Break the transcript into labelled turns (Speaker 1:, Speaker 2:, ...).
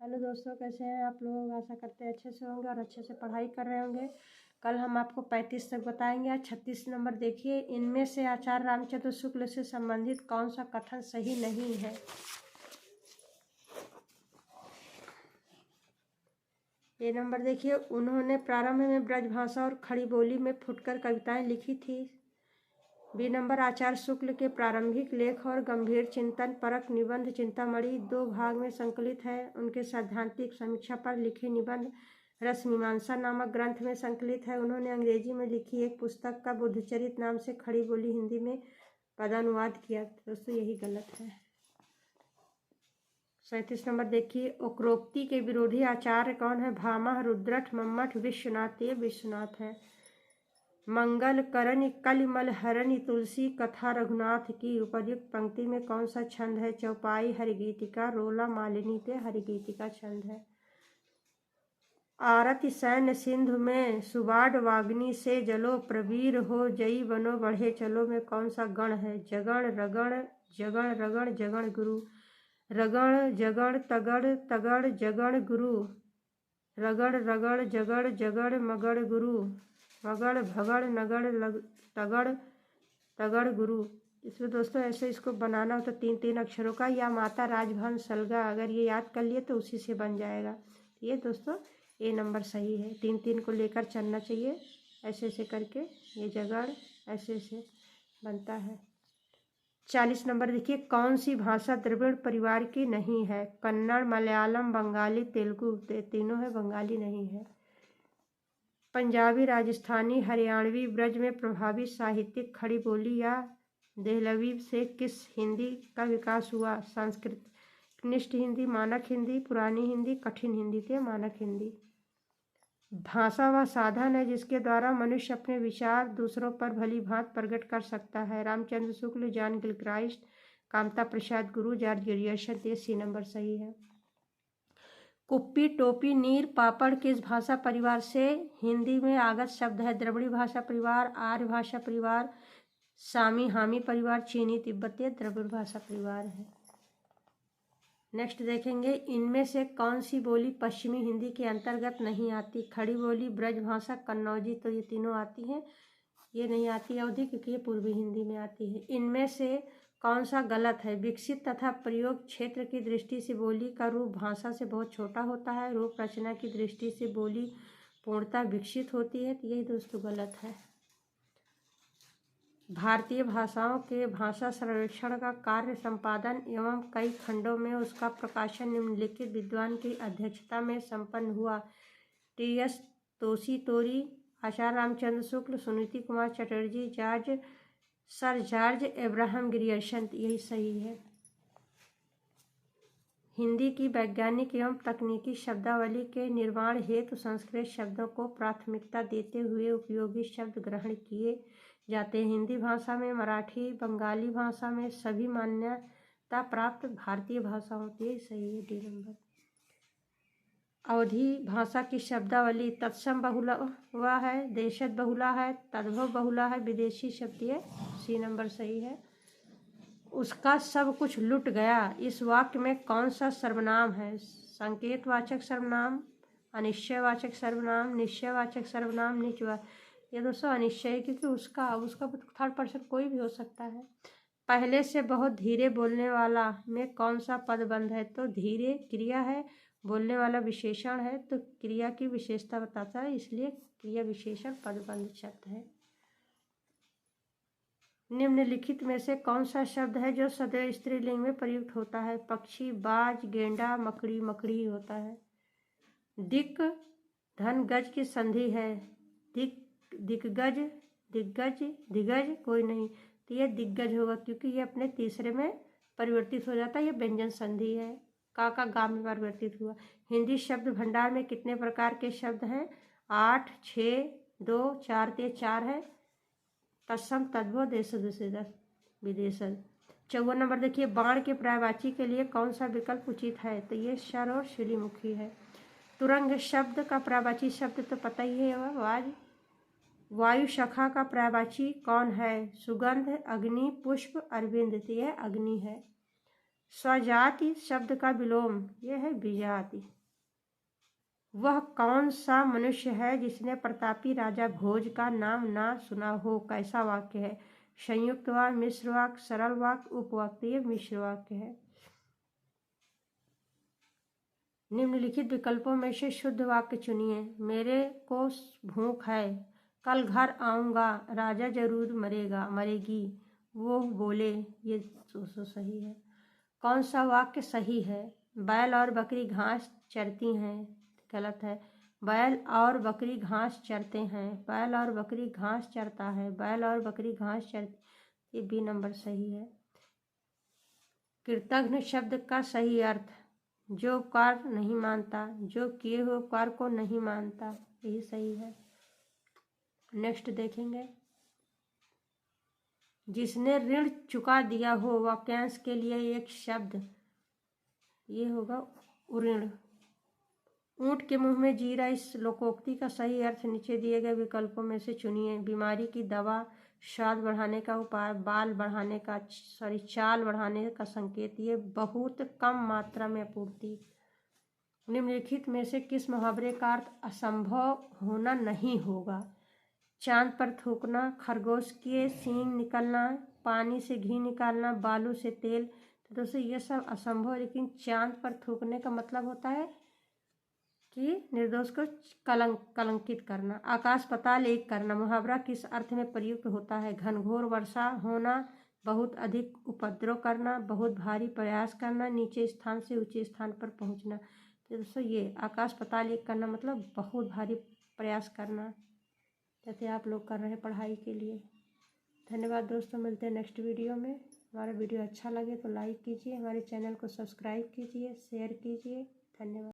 Speaker 1: Hello दोस्तों, कैसे हैं आप लोग। आशा करते हैं अच्छे से होंगे और अच्छे से पढ़ाई कर रहे होंगे। कल हम आपको 35 तक बताएंगे। आज 36 नंबर देखिए। इनमें से आचार्य रामचंद्र शुक्ल से संबंधित कौन सा कथन सही नहीं है। ये नंबर देखिए। उन्होंने प्रारंभ में ब्रजभाषा और खड़ी बोली में फुटकर कविताएं लिखी थी। बी नंबर, आचार्य शुक्ल के प्रारंभिक लेख और गंभीर चिंतन परक निबंध चिंतामणि 2 भाग में संकलित है। उनके सैद्धांतिक समीक्षा पर लिखे निबंध रसमीमांसा नामक ग्रंथ में संकलित है। उन्होंने अंग्रेजी में लिखी एक पुस्तक का बुद्धचरित नाम से खड़ी बोली हिंदी में पदानुवाद किया। दोस्तों यही गलत है। 37 नंबर देखिए। उक्रोक्ति के विरोधी आचार्य कौन है। भामह, रुद्रठ, मम्मठ, विश्वनाथ। ये विश्वनाथ है। मंगल करणी कलिमल हरणी तुलसी कथा रघुनाथ की उपर्युक्त पंक्ति में कौन सा छंद है। चौपाई, हरिगीतिका, रोला, मालिनी। ते हरिगीतिका छंद है। आरति सैन्य सिंधु में सुबाड वाग्नि से जलो प्रवीर हो जई बनो बढ़े चलो में कौन सा गण है। जगण, रगण, जगण, रगण, जगण गुरु। रगण, जगण, तगड़, तगड़, जगण गुरु। रगड़, रगड़, जगड़, जगड़, मगड़ गुरु। मगड़, भगड़, नगड़, तगड़, तगड़ गुरु। इसमें दोस्तों ऐसे इसको बनाना हो तो 3-3 अक्षरों का, या माता राजभवन सलगा, अगर ये याद कर लिए तो उसी से बन जाएगा। ये दोस्तों ये नंबर सही है। 3-3 को लेकर चलना चाहिए। ऐसे ऐसे करके ये जगड़ ऐसे ऐसे बनता है। 40 नंबर देखिए। कौन सी भाषा द्रविड़ परिवार की नहीं है। कन्नड़, मलयालम, बंगाली, तेलुगु। तीनों है, बंगाली नहीं है। पंजाबी, राजस्थानी, हरियाणवी। ब्रज में प्रभावी साहित्यिक खड़ी बोली या देहलवी से किस हिंदी का विकास हुआ। संस्कृत, निष्ठ हिंदी, मानक हिंदी, पुरानी हिंदी, कठिन हिंदी। थे मानक हिंदी। भाषा वह साधन है जिसके द्वारा मनुष्य अपने विचार दूसरों पर भली भांति प्रकट कर सकता है। रामचंद्र शुक्ल, जॉन गिलक्राइस्ट, कामता प्रसाद गुरु, जॉर्ज ग्रियर्सन। ये सी नंबर सही है। कुप्पी, टोपी, नीर, पापड़ किस भाषा परिवार से हिंदी में आगत शब्द है। द्रविड़ी भाषा परिवार, आर्य भाषा परिवार, सामी हामी परिवार, चीनी तिब्बती। द्रविड़ भाषा परिवार है। नेक्स्ट देखेंगे। इनमें से कौन सी बोली पश्चिमी हिंदी के अंतर्गत नहीं आती। खड़ी बोली, ब्रज भाषा, कन्नौजी। तो ये तीनों आती हैं। ये नहीं आती अवधि क्योंकि ये पूर्वी हिंदी में आती है। इनमें से कौन सा गलत है। विकसित तथा प्रयोग क्षेत्र की दृष्टि से बोली का रूप भाषा से बहुत छोटा होता है। रूप रचना की दृष्टि से बोली पूर्णतः विकसित होती है। तो यही दोस्तों गलत है। भारतीय भाषाओं के भाषा सर्वेक्षण का कार्य संपादन एवं कई खंडों में उसका प्रकाशन निम्नलिखित विद्वान की अध्यक्षता में संपन्न हुआ। Tessitori, Acharya Ramchandra Shukla, Suniti Kumar Chatterji, sir George Abraham Grierson. यही सही है। हिंदी की वैज्ञानिक एवं तकनीकी शब्दावली के निर्माण हेतु संस्कृत शब्दों को प्राथमिकता देते हुए उपयोगी शब्द ग्रहण किए जाते हैं। हिंदी भाषा में, मराठी, बंगाली भाषा में सभी मान्यता प्राप्त भारतीय भाषा होती है। सही है, डी नंबर। अवधी भाषा की शब्दावली तत्सम बहुला हुआ है, देशज बहुला है, तद्भव बहुला है, विदेशी शब्द। ये सी नंबर सही है। उसका सब कुछ लुट गया इस वाक्य में कौन सा सर्वनाम है। संकेतवाचक सर्वनाम, अनिश्चयवाचक सर्वनाम, निश्चयवाचक सर्वनाम, ये दोस्तों अनिश्चय, क्योंकि उसका थर्ड पर्सन कोई भी हो सकता है। पहले से बहुत धीरे बोलने वाला में कौन सा पदबंध है। तो धीरे क्रिया है, बोलने वाला विशेषण है, तो क्रिया की विशेषता बताता है, इसलिए क्रिया विशेषण पदबंध शब्द है। निम्नलिखित में से कौन सा शब्द है जो सदैव स्त्रीलिंग में प्रयुक्त होता है। पक्षी, बाज, गेंडा, मकड़ी। मकड़ी ही होता है। दिक, धन, गज की संधि है। दिग्गज, दिग्गज, दिग्गज कोई नहीं, तो यह दिग्गज होगा क्योंकि ये अपने तीसरे में परिवर्तित हो जाता है। ये व्यंजन संधि है। का गा में परिवर्तित हुआ। हिंदी शब्द भंडार में कितने प्रकार के शब्द हैं। 8, 6, 2, 4। ते 4 है। तत्सम, तद्भव, देशज, विदेशज। 54 नंबर देखिए। बाण के पर्यायवाची के लिए कौन सा विकल्प उचित है। तो ये शर और शिलीमुखी है। तुरंग शब्द का पर्यायवाची शब्द तो पता ही है, आवाज। वायु शाखा का पर्यायवाची कौन है। सुगंध, अग्नि, पुष्प, अरविंद। तो यह अग्नि है। स्वजाति शब्द का विलोम, यह है विजाति। वह कौन सा मनुष्य है जिसने प्रतापी राजा भोज का नाम ना सुना हो? कैसा वाक्य है? संयुक्त वाक्य, मिश्र वाक्य, सरल वाक्य, उपवाक्य। ये मिश्र वाक्य है। निम्नलिखित विकल्पों में से शुद्ध वाक्य चुनिए। मेरे को भूख है, कल घर आऊँगा, राजा जरूर मरेगा मरेगी, वो बोले। ये तो सही है। कौन सा वाक्य सही है? बैल और बकरी घास चरती हैं, गलत है। बैल और बकरी घास चरते हैं, बैल और बकरी घास चरता है, बैल और बकरी घास चरती, ये बी नंबर सही है। कृतघ्न शब्द का सही अर्थ, जो उपकार नहीं मानता, जो किए हुए उपकार को नहीं मानता, यही सही है। नेक्स्ट देखेंगे। जिसने ऋण चुका दिया हो, वाक्यांश के लिए एक शब्द, ये होगा उऋण। ऊंट के मुंह में जीरा, इस लोकोक्ति का सही अर्थ नीचे दिए गए विकल्पों में से चुनिए। बीमारी की दवा, स्वाद बढ़ाने का उपाय, चाल बढ़ाने का संकेत, ये बहुत कम मात्रा में आपूर्ति। निम्नलिखित में से किस मुहावरे का अर्थ असंभव होना नहीं होगा? चांद पर थूकना, खरगोश के सींग निकलना, पानी से घी निकालना, बालू से तेल। तो दोस्तों ये सब असंभव, लेकिन चांद पर थूकने का मतलब होता है कि निर्दोष को कलंकित करना। आकाश पाताल एक करना, मुहावरा किस अर्थ में प्रयुक्त होता है? घनघोर वर्षा होना, बहुत अधिक उपद्रव करना, बहुत भारी प्रयास करना, नीचे स्थान से ऊंचे स्थान पर पहुंचना। तो दोस्तों ये आकाश पाताल एक करना मतलब बहुत भारी प्रयास करना, जैसे आप लोग कर रहे हैं पढ़ाई के लिए। धन्यवाद दोस्तों, मिलते हैं नेक्स्ट वीडियो में। हमारा वीडियो अच्छा लगे तो लाइक कीजिए, हमारे चैनल को सब्सक्राइब कीजिए, शेयर कीजिए। धन्यवाद।